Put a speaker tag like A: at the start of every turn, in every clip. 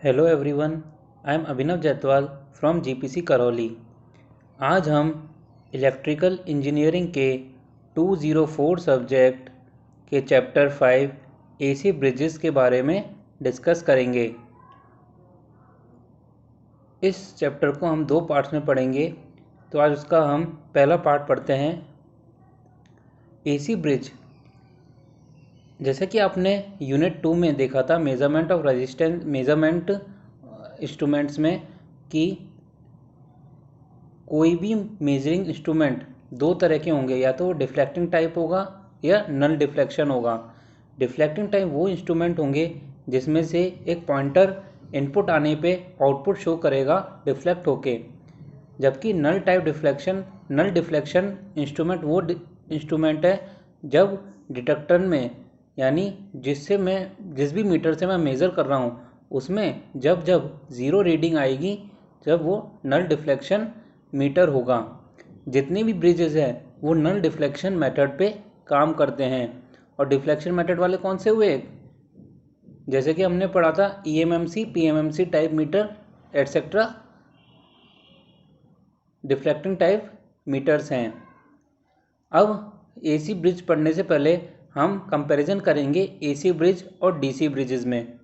A: Hello everyone, I am Abhinav Jaiswal from GPC Karauli. आज हम electrical engineering के 204 सब्जेक्ट के चैप्टर 5 एसी ब्रिजेस के बारे में डिस्कस करेंगे। इस चैप्टर को हम दो पार्ट्स में पढ़ेंगे। तो आज उसका हम पहला पार्ट पढ़ते हैं। एसी ब्रिज, जैसे कि आपने यूनिट 2 में देखा था measurement of resistance measurement instruments में कि कोई भी मेजरिंग इंस्ट्रूमेंट दो तरह के होंगे, या तो डिफ्लेक्टिंग टाइप होगा या नल डिफ्लेक्शन होगा। डिफ्लेक्टिंग टाइप वो इंस्ट्रूमेंट होंगे जिसमें से एक पॉइंटर इनपुट आने पे आउटपुट शो करेगा डिफ्लेक्ट होके, जबकि नल डिफ्लेक्शन इंस्ट्रूमेंट वो इंस्ट्रूमेंट है जब डिटेक्टर में, यानी जिस भी मीटर से मैं मेज़र कर रहा हूँ उसमें जब जब ज़ीरो रीडिंग आएगी जब वो नल डिफ्लेक्शन मीटर होगा। जितने भी ब्रिजेस हैं वो नल डिफ्लेक्शन मेथड पे काम करते हैं। और डिफ्लेक्शन मेथड वाले कौन से हुए, जैसे कि हमने पढ़ा था EMMC, PMMC type meter etcetera deflecting type meters हैं। अब एसी ब्रिज पढ़ने से पहले हम कंपैरिजन करेंगे एसी ब्रिज और डीसी ब्रिजेस में।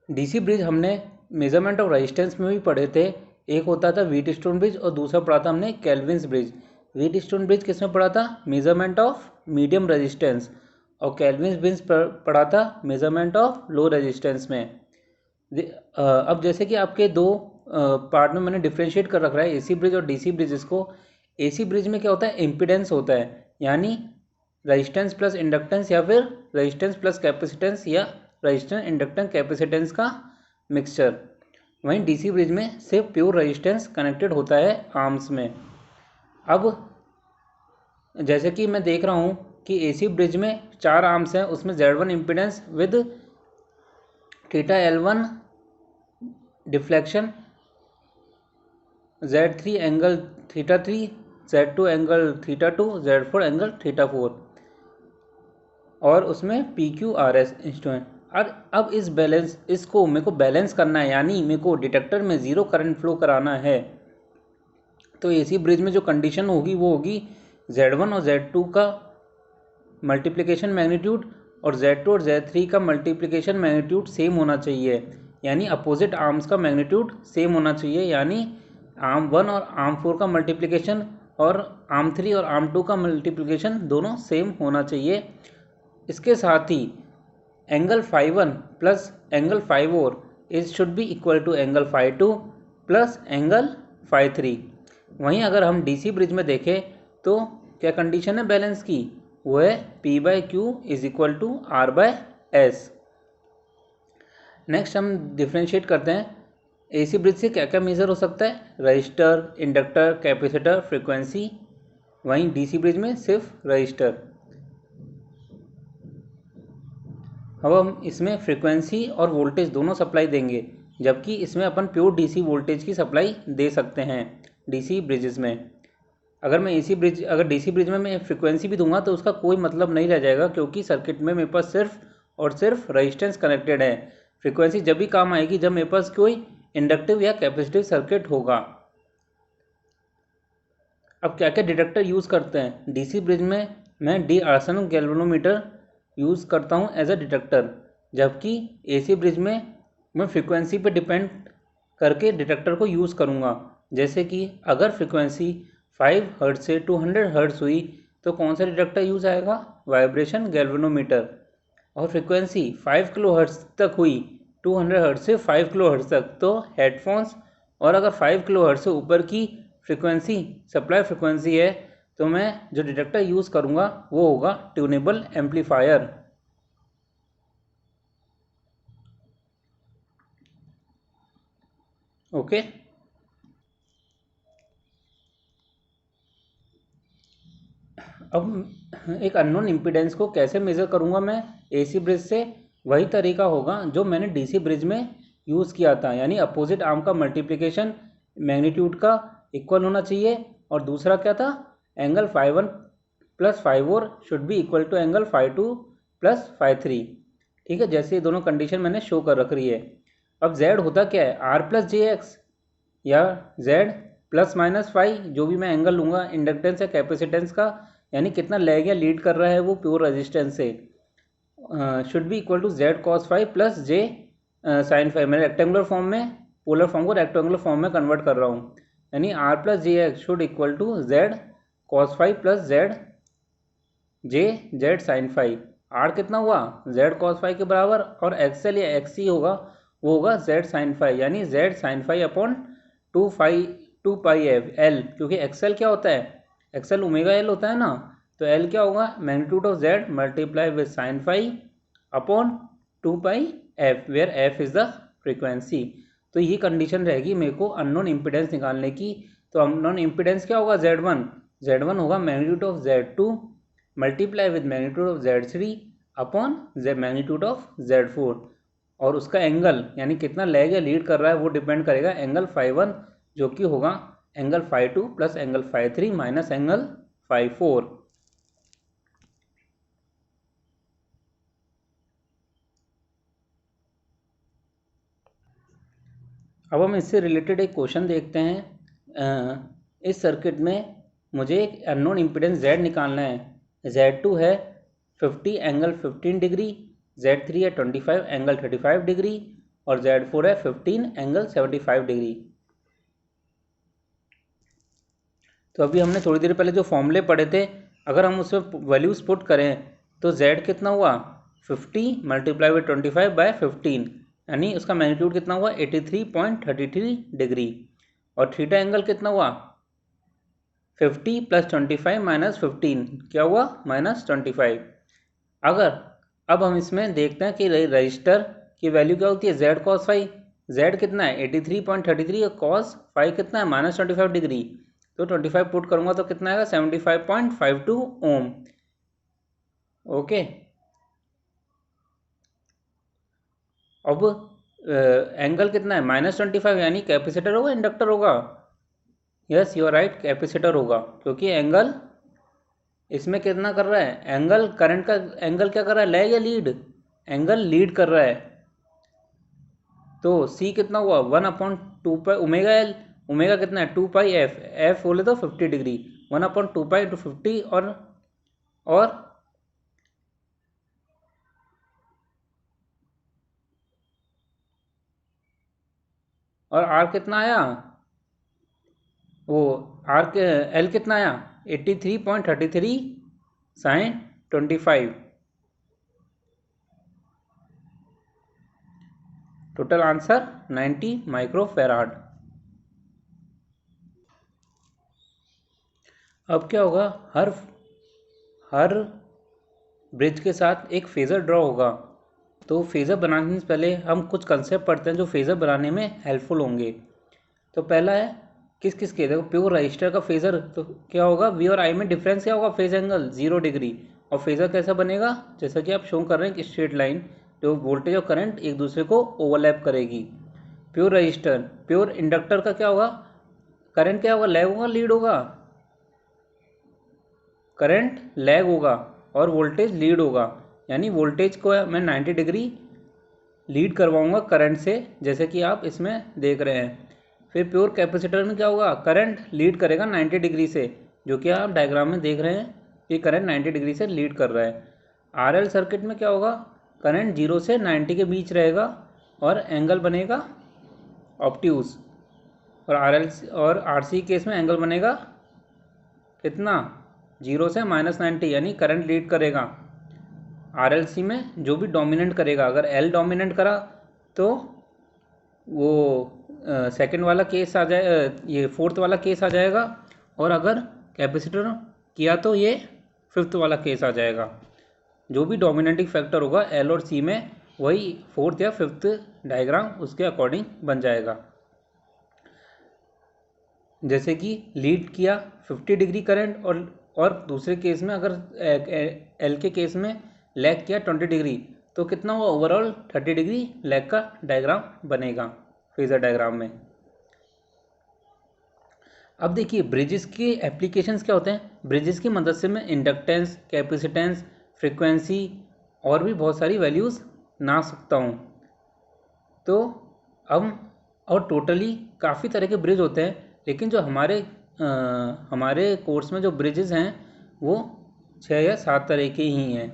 A: डीसी ब्रिज हमने मेजरमेंट ऑफ रेजिस्टेंस में भी पढ़े थे। एक होता था व्हीटस्टोन ब्रिज और दूसरा पढ़ा था हमने केल्विन्स ब्रिज। व्हीटस्टोन ब्रिज किसमें पढ़ा था? Measurement of medium resistance. और केल्विन्स ब्रिज पढ़ा था मेजरमेंट ऑफ लो रेजिस्टेंस में। अब जैसे कि आपके दो पार्ट में मैंने डिफ्रेंशिएट कर रखा है एसी ब्रिज और डीसी ब्रिजेस को। एसी ब्रिज में क्या होता है? इम्पिडेंस होता है, यानी रेजिस्टेंस प्लस इंडक्टेंस या फिर रेजिस्टेंस प्लस कैपेसिटेंस या रेजिस्टेंस इंडक्टेंस कैपेसिटेंस का मिक्सचर। वहीं डीसी ब्रिज में सिर्फ प्योर रेजिस्टेंस कनेक्टेड होता है आर्म्स में। अब जैसे कि मैं देख रहा हूँ कि एसी ब्रिज में 4 आर्म्स हैं, उसमें Z1 impedance with theta L1 deflection, Z3 angle theta 3, Z2 angle theta 2, Z4 angle theta 4, और उसमें PQRS इंस्ट्रूमेंट। अब इसको मेरे को बैलेंस करना है, यानी मेरे को डिटेक्टर में ज़ीरो करंट फ्लो कराना है। तो एसी ब्रिज में जो कंडीशन होगी वो होगी Z1 और Z2 का मल्टीप्लिकेशन मैग्नीट्यूड और Z2 और Z3 का मल्टीप्लिकेशन मैग्नीट्यूड सेम होना चाहिए, यानी अपोजिट आर्म्स का मैग्नीट्यूड सेम होना चाहिए, यानी आर्म 1 और आर्म 4 का मल्टीप्लिकेशन और आर्म 3 और आर्म 2 का मल्टीप्लिकेशन दोनों सेम होना चाहिए। इसके साथ ही angle φ1 plus angle φ4 should be equal to angle φ2 plus angle φ3। वहीं अगर हम डीसी ब्रिज में देखें तो क्या कंडीशन है बैलेंस की? वो है P/Q is equal to R/S। Next हम डिफ्रेंशिएट करते हैं एसी ब्रिज से क्या क्या मेजर हो सकता है। Register, inductor, capacitor, frequency. वहीं डीसी ब्रिज में सिर्फ रजिस्टर। अब हम इसमें फ्रीक्वेंसी और वोल्टेज दोनों सप्लाई देंगे, जबकि इसमें अपन प्योर डीसी वोल्टेज की सप्लाई दे सकते हैं डीसी ब्रिजेस में। अगर डीसी ब्रिज में मैं फ्रीक्वेंसी भी दूंगा तो उसका कोई मतलब नहीं रह जाएगा, क्योंकि सर्किट में मेरे पास सिर्फ और सिर्फ रेजिस्टेंस कनेक्टेड है। फ्रीक्वेंसी जब भी काम आएगी जब मेरे पास कोई इंडक्टिव या कैपेसिटिव सर्किट होगा। अब क्या क्या डिटेक्टर यूज़ करते हैं डीसी ब्रिज में? मैं डी आर्सन गैल्वेनोमीटर यूज़ करता हूँ एज अ डिटेक्टर, जबकि एसी ब्रिज में मैं फ्रीक्वेंसी पे डिपेंड करके डिटेक्टर को यूज़ करूँगा। जैसे कि अगर फ्रीक्वेंसी 5 हर्ट्ज से 200 हर्ट्ज हुई तो कौन सा डिटेक्टर यूज़ आएगा? Vibration galvanometer. और फ्रीक्वेंसी 5 किलो हर्ट्ज तक हुई, 200 हर्ट्ज से 5 किलो हर्ट्ज तक, तो हेडफोन्स। और अगर 5 किलो हर्ट्ज से ऊपर की फ्रीक्वेंसी सप्लाई फ्रीक्वेंसी है तो मैं जो डिटेक्टर यूज़ करूँगा वो होगा ट्यूनेबल एम्पलीफायर। ओके। अब एक अननोन इम्पीडेंस को कैसे मेज़र करूँगा मैं एसी ब्रिज से? वही तरीका होगा जो मैंने डीसी ब्रिज में यूज़ किया था, यानी अपोजिट आर्म का मल्टीप्लिकेशन मैग्नीट्यूड का इक्वल होना चाहिए। और दूसरा क्या था? Angle φ1 plus φ4 should be equal to angle φ2 plus φ3। ठीक है, जैसे ये दोनों कंडीशन मैंने शो कर रख रही है। अब Z होता क्या है, R प्लस जे एक्स या Z प्लस माइनस फाई, जो भी मैं एंगल लूँगा इंडक्टेंस या कैपेसिटेंस का, यानी कितना लैग या लीड कर रहा है वो प्योर रेजिस्टेंस से, should be equal to Z cos phi plus J sine phi. मैं रेक्टेंगुलर फॉर्म में, पोलर फॉर्म को रेक्टेंगुलर फॉर्म में कन्वर्ट कर रहा हूँ, यानी R plus j x should equal to Z cos phi plus Z sine phi. R कितना हुआ, Z कॉस फाई के बराबर, और एक्सएल या एक्सी होगा, वो होगा Z साइन फाई, यानी Z sine phi upon 2 pi L, क्योंकि एक्सएल क्या होता है, एक्सएल ओमेगा एल होता है ना, तो एल क्या होगा, magnitude of Z multiply with sine phi upon 2 pi f, where f is the frequency. तो ये कंडीशन रहेगी मेरे को अननोन इम्पिडेंस निकालने की। तो अननोन इम्पिडेंस क्या होगा, Z1 होगा magnitude of Z2 multiply with magnitude of Z3 upon magnitude of Z4, और उसका एंगल यानी कितना लैग या लीड कर रहा है वो डिपेंड करेगा एंगल φ1, जो कि होगा angle φ2 plus angle φ3 minus angle φ4। अब हम इससे रिलेटेड एक क्वेश्चन देखते हैं। इस सर्किट में मुझे एक अननोन इम्पिडेंस Z निकालना है। Z2 है 50 एंगल 15 डिग्री, Z3 है 25 एंगल 35 डिग्री, और Z4 है 15 एंगल 75 डिग्री। तो अभी हमने थोड़ी देर पहले जो फॉर्मूले पढ़े थे, अगर हम उसमें वैल्यूज पुट करें तो Z कितना हुआ 50 मल्टीप्लाई विद 25 बाय 15, यानी उसका मैग्नीट्यूड कितना हुआ 83.33 डिग्री, और थीटा एंगल कितना हुआ 50 प्लस 25 माइनस 15, क्या हुआ -25। अगर अब हम इसमें देखते हैं कि रजिस्टर की वैल्यू क्या होती है, Z कॉस फाई, Z कितना है 83.33 और कॉस फाई कितना है -25 डिग्री, तो 25 पुट करूंगा तो कितना आएगा 75.52 ओम। ओके, अब एंगल कितना है -25, यानी कैपेसिटर होगा इंडक्टर होगा, yes you are right, capacitor होगा, क्योंकि एंगल इसमें कितना कर रहा है, एंगल करंट का एंगल क्या कर रहा है, लैग या लीड, एंगल लीड कर रहा है। तो C कितना हुआ 1/2 पाई ओमेगा एल, ओमेगा कितना है 2 पाई एफ, एफ बोले तो 50 डिग्री, 1/2 पाई इंटू 50, और R कितना आया, वो आर के एल कितना आया 83.33 साइन 25, टोटल आंसर 90 माइक्रोफेराड। अब क्या होगा, हर ब्रिज के साथ एक फेज़र ड्रॉ होगा। तो फेज़र बनाने से पहले हम कुछ कंसेप्ट पढ़ते हैं जो फेज़र बनाने में हेल्पफुल होंगे। तो पहला है किस किस के, देखो प्योर रजिस्टर का फेज़र तो क्या होगा, वी और आई में डिफरेंस क्या होगा, फेज एंगल 0 डिग्री, और फेज़र कैसा बनेगा, जैसा कि आप शो कर रहे हैं कि स्ट्रेट लाइन, जो वोल्टेज और करंट एक दूसरे को ओवरलैप करेगी। प्योर रजिस्टर, प्योर इंडक्टर का क्या होगा, करंट क्या होगा, लैग होगा लीड होगा, करंट लैग होगा और वोल्टेज लीड होगा, यानी वोल्टेज को मैं 90 डिग्री लीड करवाऊंगा करंट से, जैसे कि आप इसमें देख रहे हैं। फिर प्योर कैपेसिटर में क्या होगा, करंट लीड करेगा 90 डिग्री से, जो कि आप डायग्राम में देख रहे हैं कि करंट 90 डिग्री से लीड कर रहा है। आरएल सर्किट में क्या होगा, करंट 0 से 90 के बीच रहेगा और एंगल बनेगा ऑब्ट्यूज, और आरएल और आरसी केस में एंगल बनेगा कितना 0 से -90, यानी करंट लीड करेगा। आरएलसी में जो भी डोमिनेंट करेगा, अगर एल डोमिनेंट करा तो वो सेकंड वाला केस आ जाए, ये फोर्थ वाला केस आ जाएगा, और अगर कैपेसिटर किया तो ये फिफ्थ वाला केस आ जाएगा। जो भी डोमिनेटिंग फैक्टर होगा एल और सी में, वही फोर्थ या फिफ्थ डायग्राम उसके अकॉर्डिंग बन जाएगा। जैसे कि लीड किया 50 डिग्री करंट, और दूसरे केस में अगर एल के केस में लैग किया 20 डिग्री, तो कितना हुआ ओवरऑल 30 डिग्री लैग का डायग्राम बनेगा फेजर डायग्राम में। अब देखिए ब्रिजेस के एप्लीकेशंस क्या होते हैं, ब्रिजेस की मदद से मैं इंडक्टेंस, कैपेसिटेंस, फ्रीक्वेंसी और भी बहुत सारी वैल्यूज़ ना सकता हूँ। तो अब और टोटली काफ़ी तरह के ब्रिज होते हैं, लेकिन जो हमारे कोर्स में जो ब्रिजेज़ हैं वो 6 या 7 तरह के ही हैं।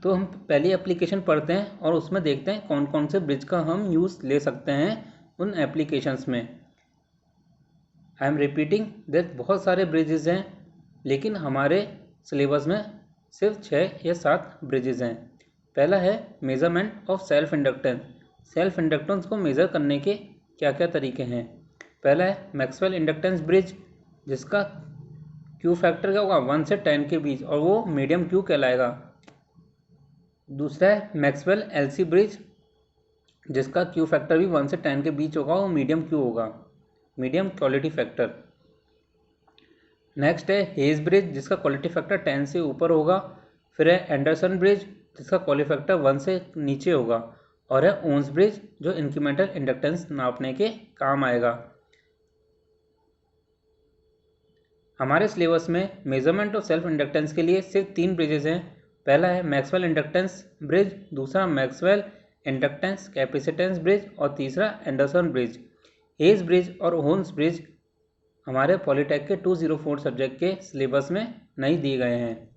A: तो हम पहली एप्लीकेशन पढ़ते हैं और उसमें देखते हैं कौन कौन से ब्रिज का हम यूज़ ले सकते हैं उन एप्लीकेशंस में। आई एम रिपीटिंग दैट बहुत सारे ब्रिजेज़ हैं, लेकिन हमारे सिलेबस में सिर्फ 6 या 7 ब्रिजेज़ हैं। पहला है measurement of self inductance. Self inductance को मेज़र करने के क्या क्या तरीके हैं। पहला है मैक्सवेल इंडक्टेंस ब्रिज, जिसका क्यू फैक्टर क्या होगा 1 से 10 के बीच, और वो मीडियम क्यू कहलाएगा। दूसरा है मैक्सवेल एलसी ब्रिज, जिसका क्यू फैक्टर भी 1 से 10 के बीच होगा, वो मीडियम क्यू होगा, मीडियम क्वालिटी फैक्टर। नेक्स्ट है हेज ब्रिज, जिसका क्वालिटी फैक्टर 10 से ऊपर होगा। फिर है एंडरसन ब्रिज, जिसका क्वालिटी फैक्टर 1 से नीचे होगा। और है ओन्स ब्रिज, जो इंक्रीमेंटल इंडक्टेंस नापने के काम आएगा। हमारे सिलेबस में मेजरमेंट ऑफ सेल्फ इंडक्टेंस के लिए सिर्फ 3 ब्रिजेज हैं। पहला है मैक्सवेल इंडक्टेंस ब्रिज, दूसरा मैक्सवेल इंडक्टेंस कैपेसिटेंस ब्रिज, और तीसरा एंडरसन ब्रिज। हेज ब्रिज और ओन्स ब्रिज हमारे पॉलीटेक के 204 सब्जेक्ट के सिलेबस में नहीं दिए गए हैं।